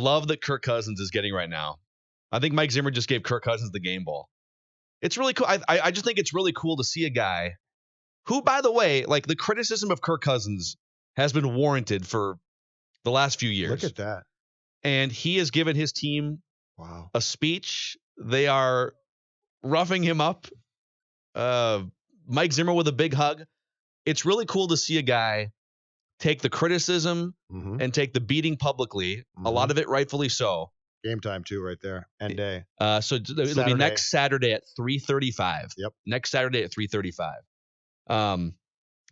love that Kirk Cousins is getting right now. I think Mike Zimmer just gave Kirk Cousins the game ball. It's really cool. I just think it's really cool to see a guy who, by the way, like the criticism of Kirk Cousins has been warranted for the last few years. Look at that. And he has given his team a speech. They are roughing him up. Mike Zimmer with a big hug. It's really cool to see a guy take the criticism and take the beating publicly. A lot of it rightfully so. Game time too, right there. End day. So it'll be next Saturday at 3:35. Yep. Next Saturday at 3:35.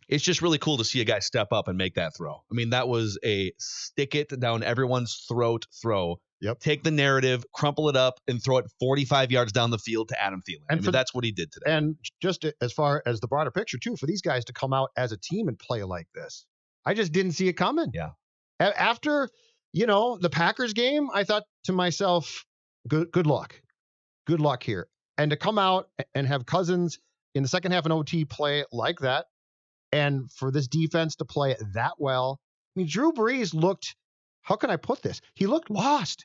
It's just really cool to see a guy step up and make that throw. I mean, that was a stick it down everyone's throat throw. Yep. Take the narrative, crumple it up, and throw it 45 yards down the field to Adam Thielen. And that's what he did today. And just as far as the broader picture too, for these guys to come out as a team and play like this, I just didn't see it coming. Yeah. After, the Packers game, I thought to myself, good luck. Good luck here. And to come out and have Cousins in the second half in OT play like that, and for this defense to play that well. I mean, Drew Brees looked, how can I put this? He looked lost.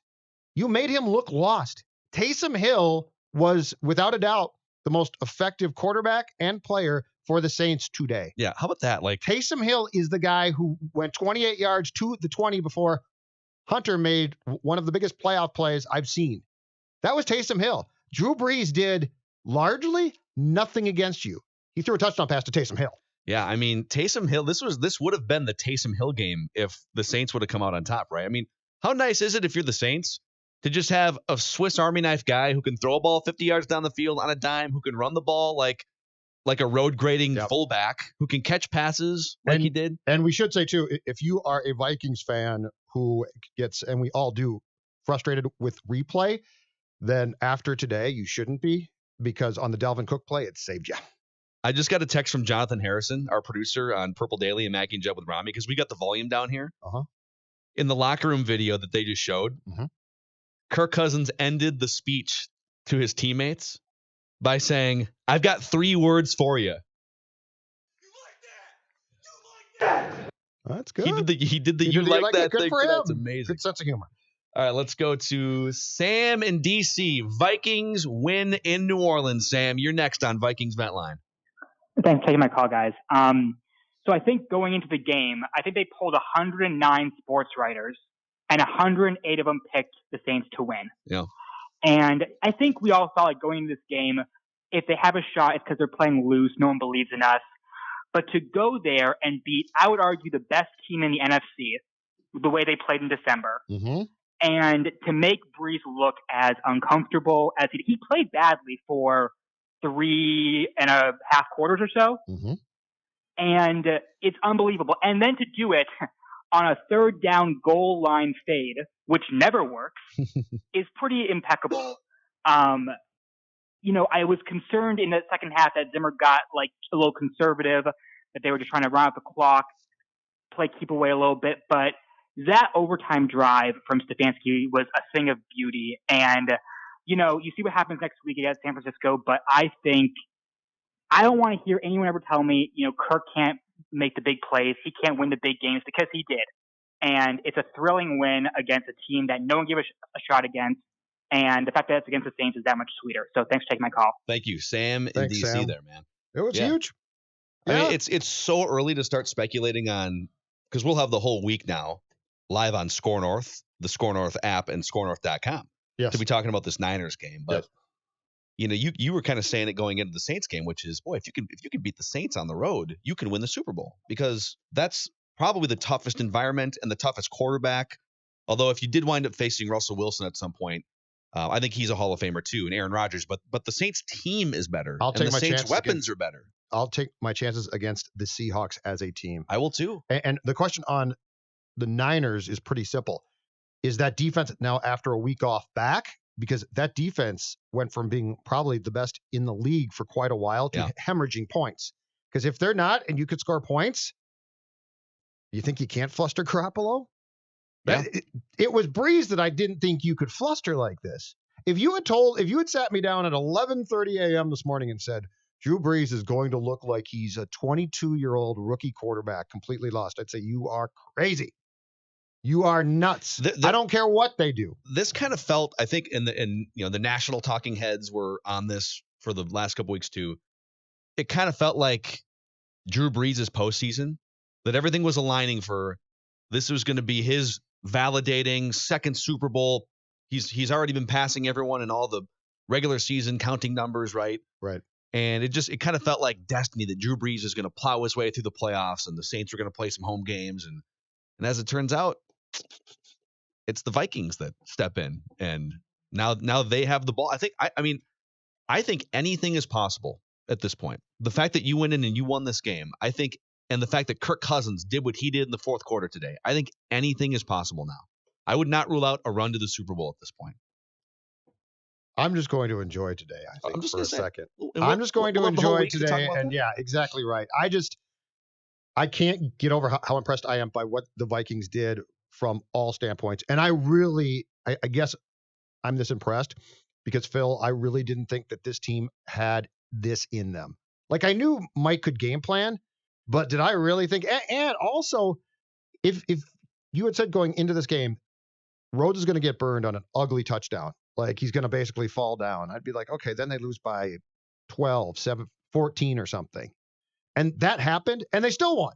You made him look lost. Taysom Hill was, without a doubt, the most effective quarterback and player for the Saints today. Yeah, how about that? Like Taysom Hill is the guy who went 28 yards to the 20 before Hunter made one of the biggest playoff plays I've seen. That was Taysom Hill. Drew Brees did largely nothing against you. He threw a touchdown pass to Taysom Hill. Yeah, I mean, Taysom Hill, this would have been the Taysom Hill game if the Saints would have come out on top, right? I mean, how nice is it if you're the Saints to just have a Swiss Army knife guy who can throw a ball 50 yards down the field on a dime, who can run the ball like a road grading fullback, who can catch passes like he did? And we should say, too, if you are a Vikings fan who gets, and we all do, frustrated with replay, then after today, you shouldn't be, because on the Dalvin Cook play, it saved you. I just got a text from Jonathan Harrison, our producer on Purple Daily and Mackey and Judd with Rami, because we got the volume down here. In the locker room video that they just showed, Kirk Cousins ended the speech to his teammates by saying, "I've got 3 words for you." You like that? You like that? That's good. He did the you like that good thing. for him. That's amazing. Good sense of humor. All right, let's go to Sam in D.C. Vikings win in New Orleans. Sam, you're next on Vikings Ventline. Thanks for taking my call, guys. So I think going into the game, I think they pulled 109 sports writers, and 108 of them picked the Saints to win. Yeah. And I think we all thought, like, going into this game, if they have a shot, it's because they're playing loose. No one believes in us. But to go there and beat, I would argue, the best team in the NFC, the way they played in December, and to make Brees look as uncomfortable as he played badly for 3.5 quarters or so. And it's unbelievable. And then to do it on a third down goal line fade, which never works, is pretty impeccable. I was concerned in the second half that Zimmer got like a little conservative, that they were just trying to run out the clock, keep away a little bit. But that overtime drive from Stefanski was a thing of beauty. And, you see what happens next week against San Francisco. But I don't want to hear anyone ever tell me, Kirk can't make the big plays. He can't win the big games, because he did. And it's a thrilling win against a team that no one gave a shot against. And the fact that it's against the Saints is that much sweeter. So thanks for taking my call. Thank you, Sam in D.C. Sam. there, man. It was huge. I mean, it's so early to start speculating on, because we'll have the whole week now live on Score North, the Score North app, and scorenorth.com to be talking about this Niners game. But you were kind of saying it going into the Saints game, which is, boy, if you can beat the Saints on the road, you can win the Super Bowl, because that's probably the toughest environment and the toughest quarterback. Although if you did wind up facing Russell Wilson at some point, I think he's a Hall of Famer too, and Aaron Rodgers. But the Saints team is better. The Saints weapons are better. I'll take my chances against the Seahawks as a team. I will too. And the question on the Niners is pretty simple. Is that defense now, after a week off, back? Because that defense went from being probably the best in the league for quite a while to hemorrhaging points. Because if they're not, and you could score points, you think you can't fluster Garoppolo? Yeah. It was Brees that I didn't think you could fluster like this. If you had sat me down at 11:30 a.m. this morning and said, Drew Brees is going to look like he's a 22-year-old rookie quarterback completely lost, I'd say you are crazy. You are nuts. I don't care what they do. This kind of felt, I think, in the national talking heads were on this for the last couple weeks too. It kind of felt like Drew Brees' postseason, that everything was aligning for this was going to be his validating second Super Bowl. He's already been passing everyone in all the regular season counting numbers, right? Right. And it kind of felt like destiny that Drew Brees is going to plow his way through the playoffs and the Saints are going to play some home games. And as it turns out, it's the Vikings that step in, and now they have the ball. I think anything is possible at this point. The fact that you went in and you won this game, I think, and the fact that Kirk Cousins did what he did in the fourth quarter today, I think anything is possible now. I would not rule out a run to the Super Bowl at this point. I'm just going to enjoy today, I think, for a second. I'm just going to enjoy today, and yeah, exactly right. I can't get over how impressed I am by what the Vikings did from all standpoints. And I guess I'm this impressed because, Phil, I really didn't think that this team had this in them. Like, I knew Mike could game plan, but did I really think? And also, if you had said going into this game, Rhodes is going to get burned on an ugly touchdown, like he's going to basically fall down, I'd be like, okay, then they lose by 12, 7, 14 or something. And that happened, and they still won.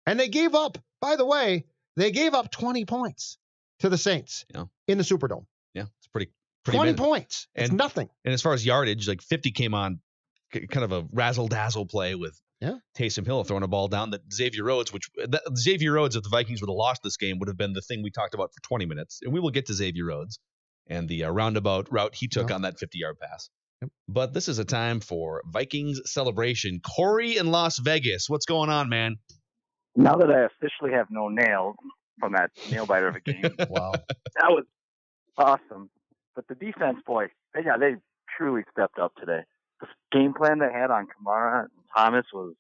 And they gave up, by the way, 20 points to the Saints in the Superdome. Yeah, it's pretty 20 points. It's nothing. And as far as yardage, like 50 came on kind of a razzle-dazzle play with Taysom Hill throwing a ball down that Xavier Rhodes, if the Vikings would have lost this game, would have been the thing we talked about for 20 minutes. And we will get to Xavier Rhodes and the roundabout route he took on that 50-yard pass. Yep. But this is a time for Vikings celebration. Corey in Las Vegas, what's going on, man? Now that I officially have no nails from that nail biter of a game, wow, that was awesome. But the defense, boy, they truly stepped up today. The game plan they had on Kamara and Thomas was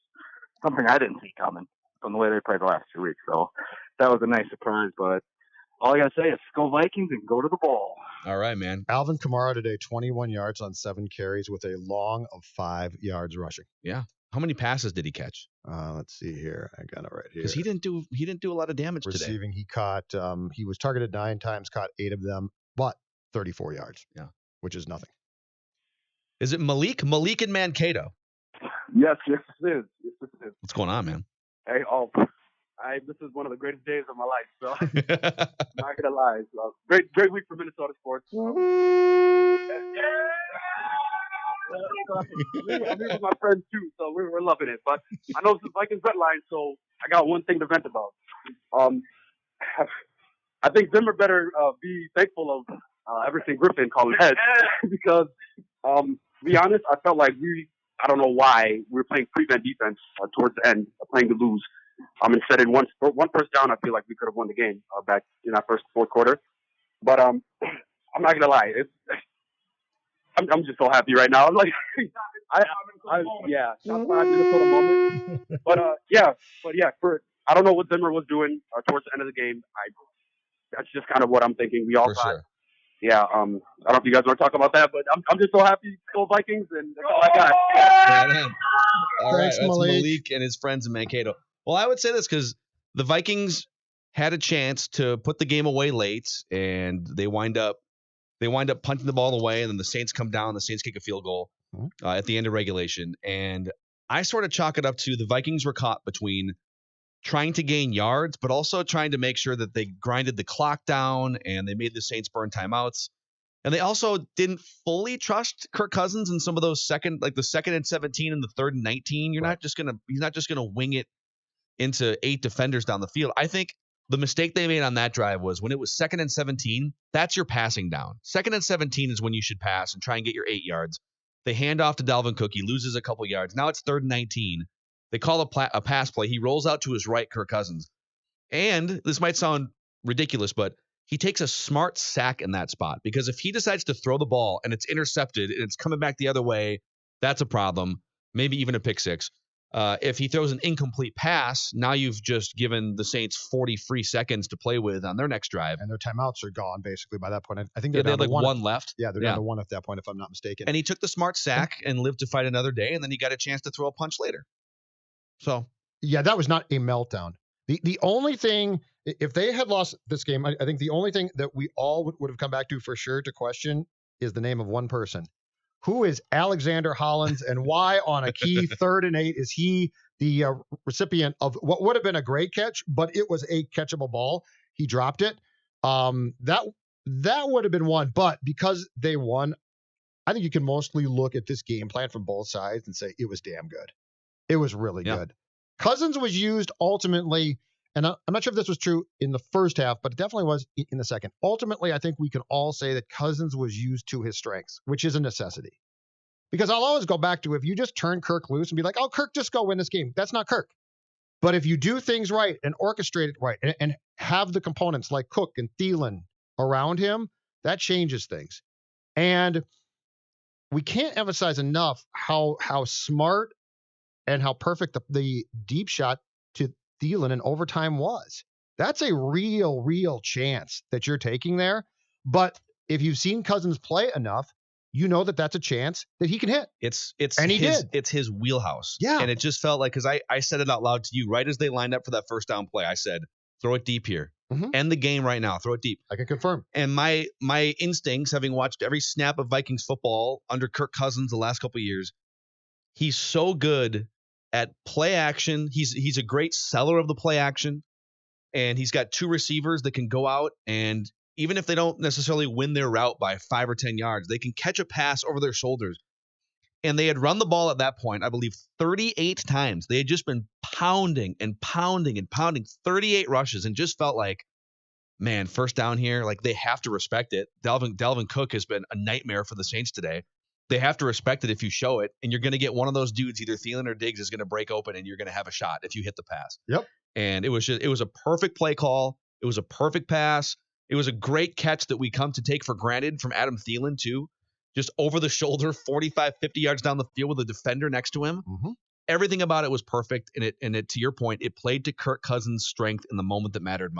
something I didn't see coming from the way they played the last 2 weeks. So that was a nice surprise. But all I got to say is go Vikings and go to the ball. All right, man. Alvin Kamara today, 21 yards on 7 carries with a long of 5 yards rushing. Yeah. How many passes did he catch? Let's see here. I got it right here. Because he didn't do a lot of damage today. Receiving, he caught. He was targeted 9 times, caught 8 of them, but 34 yards. Yeah, which is nothing. Is it Malik and Mankato? Yes, it is. What's going on, man? Hey, this is one of the greatest days of my life. So not gonna lie. So, great week for Minnesota sports. I'm here with my friends too, so we're loving it. But I know this is Vikings Ventline, so I got one thing to vent about. I think Zimmer better be thankful of everything Griffin called heads because, to be honest, I felt like I don't know why we were playing prevent defense towards the end, playing to lose. Instead in one first down, I feel like we could have won the game back in our fourth quarter. But I'm not gonna lie, I'm just so happy right now. I'm like, top 5 Minnesota moment. But I don't know what Zimmer was doing towards the end of the game. That's just kind of what I'm thinking. We all thought. Sure. Yeah, I don't know if you guys want to talk about that, but I'm just so happy. Go Vikings, and that's all I got. All right, that's Malik and his friends in Mankato. Well, I would say this because the Vikings had a chance to put the game away late, and they wind up punting the ball away, and then the Saints come down. The Saints kick a field goal at the end of regulation, and I sort of chalk it up to the Vikings were caught between trying to gain yards, but also trying to make sure that they grinded the clock down and they made the Saints burn timeouts. And they also didn't fully trust Kirk Cousins in some of those the second and 17 and the third and 19. He's not just gonna wing it into 8 defenders down the field. I think the mistake they made on that drive was when it was 2nd and 17, that's your passing down. 2nd and 17 is when you should pass and try and get your 8 yards. They hand off to Dalvin Cook. He loses a couple yards. Now it's 3rd and 19. They call a pass play. He rolls out to his right, Kirk Cousins. And this might sound ridiculous, but he takes a smart sack in that spot because if he decides to throw the ball and it's intercepted and it's coming back the other way, that's a problem, maybe even a pick six. If he throws an incomplete pass, now you've just given the Saints 40 free seconds to play with on their next drive. And their timeouts are gone basically by that point. I think they had like one left. Yeah, they're down to 1 at that point, if I'm not mistaken. And he took the smart sack and lived to fight another day, and then he got a chance to throw a punch later. So, yeah, that was not a meltdown. The only thing If they had lost this game, I think the only thing that we all would have come back to for sure to question is the name of one person. Who is Alexander Hollins, and why on a key 3rd and 8 is he the recipient of what would have been a great catch, but it was a catchable ball. He dropped it. That would have been one, but because they won, I think you can mostly look at this game plan from both sides and say it was damn good. It was really good. Cousins was used ultimately, and I'm not sure if this was true in the first half, but it definitely was in the second. Ultimately, I think we can all say that Cousins was used to his strengths, which is a necessity. Because I'll always go back to, if you just turn Kirk loose and be like, oh, Kirk, just go win this game. That's not Kirk. But if you do things right and orchestrate it right and have the components like Cook and Thielen around him, that changes things. And we can't emphasize enough how smart and how perfect the deep shot to Thielen in overtime was. That's a real chance that you're taking there. But if you've seen Cousins play enough, you know that that's a chance that he can hit. It's his wheelhouse. Yeah. And it just felt like, because I said it out loud to you right as they lined up for that first down play. I said, throw it deep here. End the game right now. Throw it deep. I can confirm. And my instincts, having watched every snap of Vikings football under Kirk Cousins the last couple of years, he's so good at play action. He's a great seller of the play action. And he's got 2 receivers that can go out, and even if they don't necessarily win their route by 5 or 10 yards, they can catch a pass over their shoulders. And they had run the ball at that point, I believe, 38 times. They had just been pounding 38 rushes, and just felt like, man, first down here, like they have to respect it. Dalvin Cook has been a nightmare for the Saints today. They have to respect it if you show it, and you're going to get one of those dudes, either Thielen or Diggs, is going to break open, and you're going to have a shot if you hit the pass. Yep. And it was a perfect play call. It was a perfect pass. It was a great catch that we come to take for granted from Adam Thielen, too. Just over the shoulder, 45, 50 yards down the field with a defender next to him. Everything about it was perfect. And it, to your point, it played to Kirk Cousins' strength in the moment that mattered most.